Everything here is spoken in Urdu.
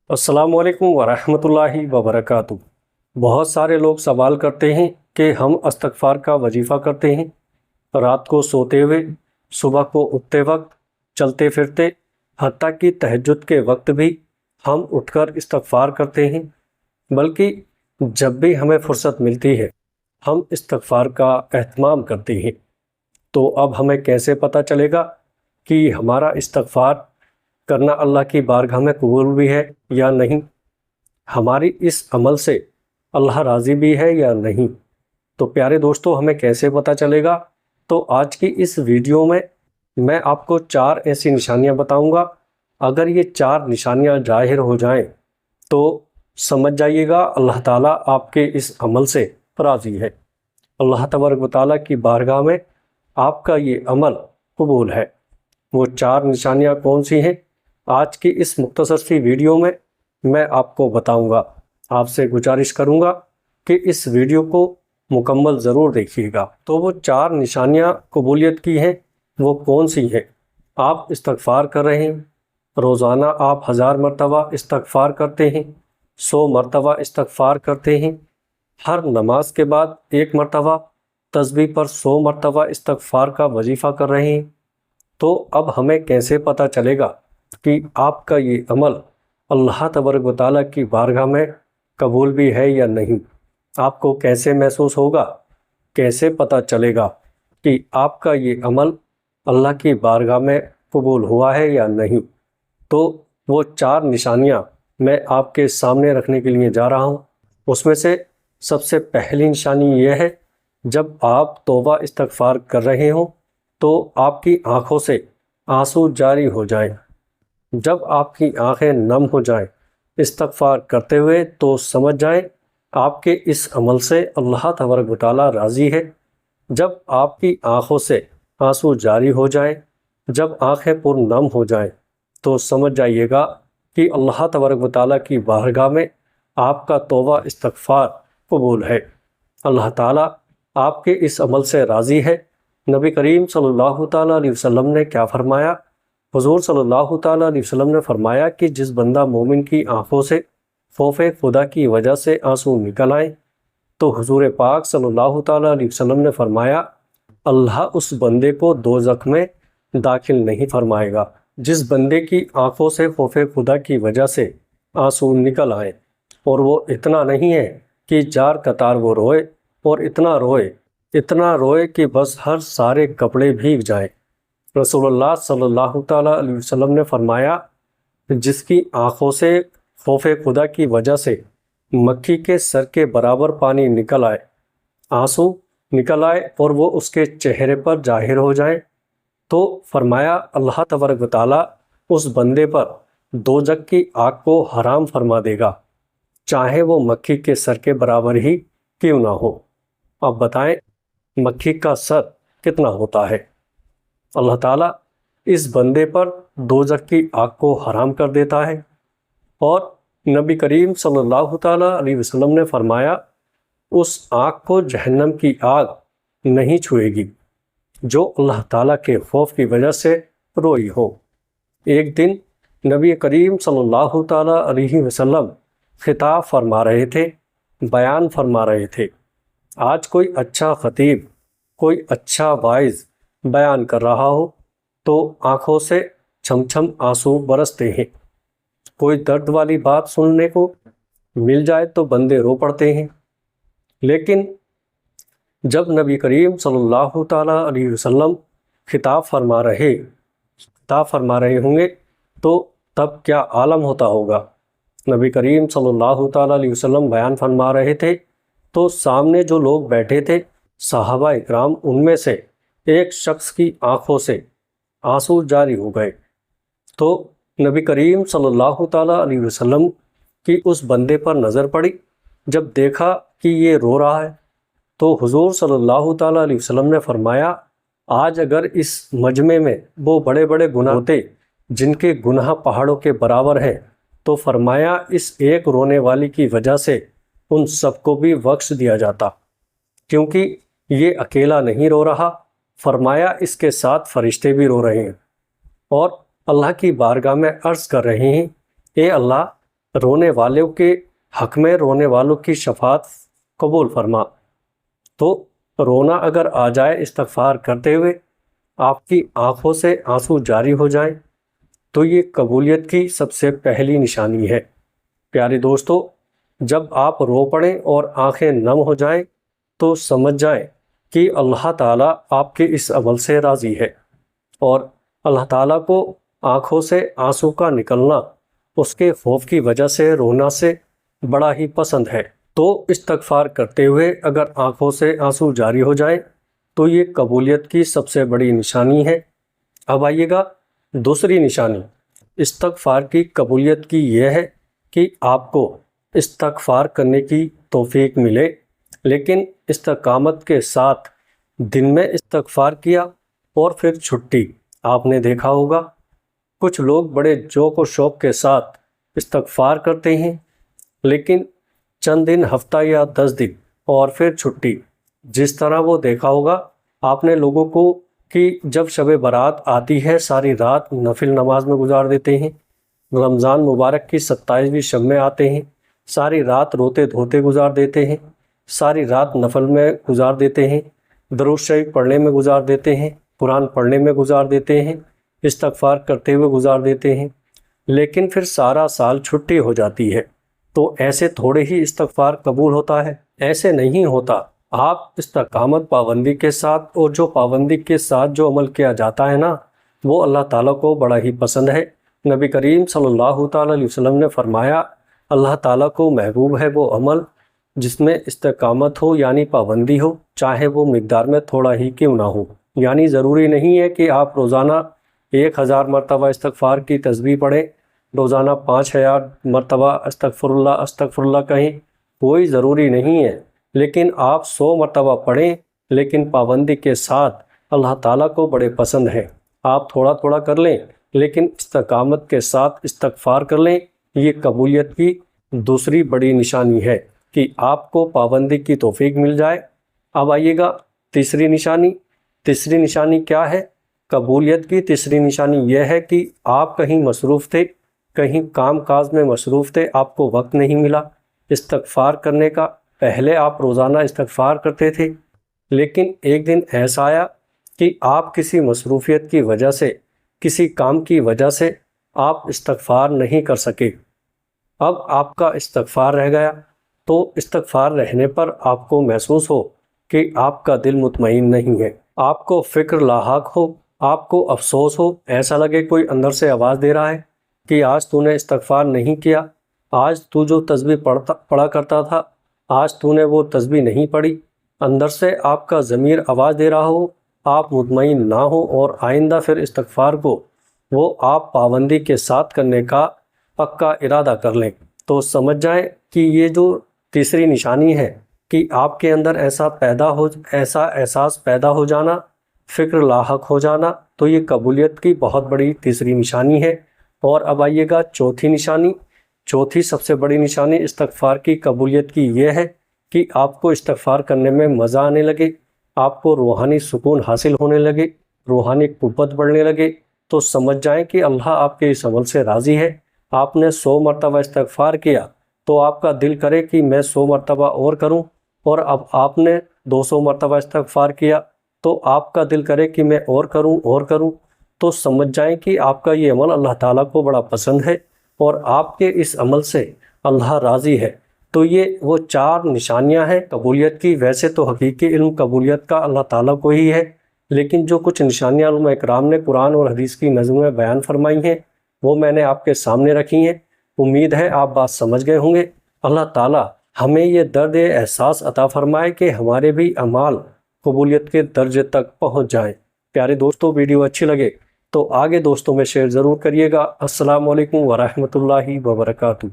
السلام علیکم ورحمۃ اللہ وبرکاتہ۔ بہت سارے لوگ سوال کرتے ہیں کہ ہم استغفار کا وظیفہ کرتے ہیں رات کو سوتے ہوئے، صبح کو اٹھتے وقت، چلتے پھرتے، حتیٰ کہ تہجد کے وقت بھی ہم اٹھ کر استغفار کرتے ہیں، بلکہ جب بھی ہمیں فرصت ملتی ہے ہم استغفار کا اہتمام کرتے ہیں۔ تو اب ہمیں کیسے پتہ چلے گا کہ ہمارا استغفار کرنا اللہ کی بارگاہ میں قبول بھی ہے یا نہیں، ہماری اس عمل سے اللہ راضی بھی ہے یا نہیں؟ تو پیارے دوستو، ہمیں کیسے پتہ چلے گا؟ تو آج کی اس ویڈیو میں آپ کو 4 ایسی نشانیاں بتاؤں گا۔ اگر یہ 4 نشانیاں ظاہر ہو جائیں تو سمجھ جائیے گا اللہ تعالیٰ آپ کے اس عمل سے راضی ہے، اللہ تبارک و تعالیٰ کی بارگاہ میں آپ کا یہ عمل قبول ہے۔ وہ 4 نشانیاں کون سی ہیں؟ آج کی اس مختصر سی ویڈیو میں آپ کو بتاؤں گا۔ آپ سے گزارش کروں گا کہ اس ویڈیو کو مکمل ضرور دیکھیے گا۔ تو وہ 4 نشانیاں قبولیت کی ہیں، وہ کون سی ہیں؟ آپ استغفار کر رہے ہیں، روزانہ آپ 1000 مرتبہ استغفار کرتے ہیں، 100 مرتبہ استغفار کرتے ہیں، ہر نماز کے بعد 1 مرتبہ، تسبیح پر 100 مرتبہ استغفار کا وظیفہ کر رہے ہیں۔ تو اب ہمیں کیسے پتہ چلے گا کہ آپ کا یہ عمل اللہ تبارک و تعالیٰ کی بارگاہ میں قبول بھی ہے یا نہیں؟ آپ کو کیسے محسوس ہوگا، کیسے پتہ چلے گا کہ آپ کا یہ عمل اللہ کی بارگاہ میں قبول ہوا ہے یا نہیں؟ تو وہ 4 نشانیاں میں آپ کے سامنے رکھنے کے لیے جا رہا ہوں۔ اس میں سے سب سے پہلی نشانی یہ ہے، جب آپ توبہ استغفار کر رہے ہوں تو آپ کی آنکھوں سے آنسو جاری ہو جائیں۔ جب آپ کی آنکھیں نم ہو جائیں استغفار کرتے ہوئے تو سمجھ جائیں آپ کے اس عمل سے اللہ تبارک و تعالیٰ راضی ہے۔ جب آپ کی آنکھوں سے آنسو جاری ہو جائیں، جب آنکھیں پر نم ہو جائیں تو سمجھ جائیے گا کہ اللہ تبارک و تعالیٰ کی بارگاہ میں آپ کا توبہ استغفار قبول ہے، اللہ تعالیٰ آپ کے اس عمل سے راضی ہے۔ نبی کریم صلی اللہ تعالیٰ علیہ وسلم نے کیا فرمایا؟ حضور صلی اللہ تعالیٰ علیہ وسلم نے فرمایا کہ جس بندہ مومن کی آنکھوں سے خوف خدا کی وجہ سے آنسو نکل آئیں تو حضور پاک صلی اللہ تعالیٰ علیہ وسلم نے فرمایا اللہ اس بندے کو دوزخ میں داخل نہیں فرمائے گا۔ جس بندے کی آنکھوں سے خوف خدا کی وجہ سے آنسو نکل آئیں اور وہ اتنا نہیں ہے کہ 4 قطار وہ روئے، اور اتنا روئے کہ بس ہر سارے کپڑے بھیگ جائیں۔ رسول اللہ صلی اللہ تعالیٰ علیہ وسلم نے فرمایا جس کی آنکھوں سے خوف خدا کی وجہ سے مکھی کے سر کے برابر پانی نکل آئے، آنسو نکل آئے اور وہ اس کے چہرے پر ظاہر ہو جائیں، تو فرمایا اللہ تبارک و تعالیٰ اس بندے پر دوزخ کی آگ کو حرام فرما دے گا، چاہے وہ مکھی کے سر کے برابر ہی کیوں نہ ہو۔ اب بتائیں مکھی کا سر کتنا ہوتا ہے؟ اللہ تعالیٰ اس بندے پر دوزخ کی آگ کو حرام کر دیتا ہے، اور نبی کریم صلی اللہ تعالیٰ علیہ وسلم نے فرمایا اس آگ کو جہنم کی آگ نہیں چھوئے گی جو اللہ تعالیٰ کے خوف کی وجہ سے روئی ہو۔ ایک دن نبی کریم صلی اللہ تعالیٰ علیہ وسلم خطاب فرما رہے تھے، بیان فرما رہے تھے۔ آج کوئی اچھا خطیب، کوئی اچھا واعظ بیان کر رہا ہو تو آنکھوں سے چھم چھم آنسو برستے ہیں۔ کوئی درد والی بات سننے کو مل جائے تو بندے رو پڑتے ہیں، لیکن جب نبی کریم صلی اللہ تعالیٰ علیہ وسلم خطاب فرما رہے ہوں گے تو تب کیا عالم ہوتا ہوگا۔ نبی کریم صلی اللہ تعالیٰ علیہ وسلم بیان فرما رہے تھے تو سامنے جو لوگ بیٹھے تھے صحابہ اکرام، ان میں سے ایک شخص کی آنکھوں سے آنسو جاری ہو گئے، تو نبی کریم صلی اللہ تعالیٰ علیہ وسلم کی اس بندے پر نظر پڑی۔ جب دیکھا کہ یہ رو رہا ہے تو حضور صلی اللہ تعالیٰ علیہ وسلم نے فرمایا آج اگر اس مجمع میں وہ بڑے بڑے گناہ ہوتے جن کے گناہ پہاڑوں کے برابر ہیں تو فرمایا اس ایک رونے والی کی وجہ سے ان سب کو بھی بخش دیا جاتا، کیونکہ یہ اکیلا نہیں رو رہا، فرمایا اس کے ساتھ فرشتے بھی رو رہے ہیں اور اللہ کی بارگاہ میں عرض کر رہے ہیں اے اللہ رونے والوں کے حق میں رونے والوں کی شفاعت قبول فرما۔ تو رونا اگر آ جائے استغفار کرتے ہوئے، آپ کی آنکھوں سے آنسو جاری ہو جائیں، تو یہ قبولیت کی سب سے پہلی نشانی ہے۔ پیارے دوستو، جب آپ رو پڑیں اور آنکھیں نم ہو جائیں تو سمجھ جائیں کہ اللہ تعالیٰ آپ کے اس عمل سے راضی ہے، اور اللہ تعالیٰ کو آنکھوں سے آنسو کا نکلنا اس کے خوف کی وجہ سے رونا سے بڑا ہی پسند ہے۔ تو استغفار کرتے ہوئے اگر آنکھوں سے آنسو جاری ہو جائے تو یہ قبولیت کی سب سے بڑی نشانی ہے۔ اب آئیے گا دوسری نشانی استغفار کی قبولیت کی، یہ ہے کہ آپ کو استغفار کرنے کی توفیق ملے، لیکن استقامت کے ساتھ دن میں استغفار کیا اور پھر چھٹی۔ آپ نے دیکھا ہوگا کچھ لوگ بڑے ذوق و شوق کے ساتھ استغفار کرتے ہیں، لیکن چند دن، ہفتہ یا 10 دن اور پھر چھٹی۔ جس طرح وہ دیکھا ہوگا آپ نے لوگوں کو کہ جب شب برات آتی ہے ساری رات نفل نماز میں گزار دیتے ہیں، رمضان مبارک کی 27ویں شب میں آتے ہیں، ساری رات روتے دھوتے گزار دیتے ہیں، ساری رات نفل میں گزار دیتے ہیں، درود شریف پڑھنے میں گزار دیتے ہیں، قرآن پڑھنے میں گزار دیتے ہیں، استغفار کرتے ہوئے گزار دیتے ہیں، لیکن پھر سارا سال چھٹی ہو جاتی ہے۔ تو ایسے تھوڑے ہی استغفار قبول ہوتا ہے؟ ایسے نہیں ہوتا۔ آپ استقامت پابندی کے ساتھ، اور جو پابندی کے ساتھ جو عمل کیا جاتا ہے نا، وہ اللہ تعالیٰ کو بڑا ہی پسند ہے۔ نبی کریم صلی اللہ تعالیٰ علیہ وسلم نے فرمایا اللہ تعالیٰ کو محبوب ہے وہ عمل جس میں استقامت ہو، یعنی پابندی ہو، چاہے وہ مقدار میں تھوڑا ہی کیوں نہ ہو۔ یعنی ضروری نہیں ہے کہ آپ روزانہ 1000 مرتبہ استغفار کی تسبیح پڑھیں، روزانہ 5000 مرتبہ استغفر اللہ کہیں، کوئی ضروری نہیں ہے، لیکن آپ 100 مرتبہ پڑھیں، لیکن پابندی کے ساتھ۔ اللہ تعالیٰ کو بڑے پسند ہے۔ آپ تھوڑا تھوڑا کر لیں لیکن استقامت کے ساتھ استغفار کر لیں۔ یہ قبولیت کی دوسری بڑی نشانی ہے کہ آپ کو پابندی کی توفیق مل جائے۔ اب آئیے گا تیسری نشانی۔ تیسری نشانی کیا ہے؟ قبولیت کی تیسری نشانی یہ ہے کہ آپ کہیں مصروف تھے، کہیں کام کاج میں مصروف تھے، آپ کو وقت نہیں ملا استغفار کرنے کا۔ پہلے آپ روزانہ استغفار کرتے تھے، لیکن ایک دن ایسا آیا کہ آپ کسی مصروفیت کی وجہ سے، کسی کام کی وجہ سے آپ استغفار نہیں کر سکے۔ اب آپ کا استغفار رہ گیا، تو استغفار رہنے پر آپ کو محسوس ہو کہ آپ کا دل مطمئن نہیں ہے، آپ کو فکر لاحق ہو، آپ کو افسوس ہو، ایسا لگے کوئی اندر سے آواز دے رہا ہے کہ آج تو نے استغفار نہیں کیا، آج تو جو تسبیح پڑھا کرتا تھا آج تو نے وہ تسبیح نہیں پڑھی۔ اندر سے آپ کا ضمیر آواز دے رہا ہو، آپ مطمئن نہ ہو، اور آئندہ پھر استغفار کو وہ آپ پابندی کے ساتھ کرنے کا پکا ارادہ کر لیں، تو سمجھ جائیں کہ یہ جو تیسری نشانی ہے کہ آپ کے اندر ایسا احساس پیدا ہو جانا، فکر لاحق ہو جانا، تو یہ قبولیت کی بہت بڑی تیسری نشانی ہے۔ اور اب آئیے گا چوتھی نشانی۔ چوتھی سب سے بڑی نشانی استغفار کی قبولیت کی یہ ہے کہ آپ کو استغفار کرنے میں مزہ آنے لگے، آپ کو روحانی سکون حاصل ہونے لگے، روحانی قوت بڑھنے لگے، تو سمجھ جائیں کہ اللہ آپ کے اس عمل سے راضی ہے۔ آپ نے 100 مرتبہ استغفار کیا تو آپ کا دل کرے کہ میں 100 مرتبہ اور کروں، اور اب آپ نے 200 مرتبہ استغفار کیا تو آپ کا دل کرے کہ میں اور کروں، تو سمجھ جائیں کہ آپ کا یہ عمل اللہ تعالیٰ کو بڑا پسند ہے اور آپ کے اس عمل سے اللہ راضی ہے۔ تو یہ وہ 4 نشانیاں ہیں قبولیت کی۔ ویسے تو حقیقی علم قبولیت کا اللہ تعالیٰ کو ہی ہے، لیکن جو کچھ نشانیاں علماء اکرام نے قرآن اور حدیث کی نظم میں بیان فرمائی ہیں وہ میں نے آپ کے سامنے رکھی ہیں۔ امید ہے آپ بات سمجھ گئے ہوں گے۔ اللہ تعالیٰ ہمیں یہ درد احساس عطا فرمائے کہ ہمارے بھی اعمال قبولیت کے درجے تک پہنچ جائیں۔ پیارے دوستو، ویڈیو اچھی لگے تو آگے دوستوں میں شیئر ضرور کریے گا۔ السلام علیکم ورحمۃ اللہ وبرکاتہ۔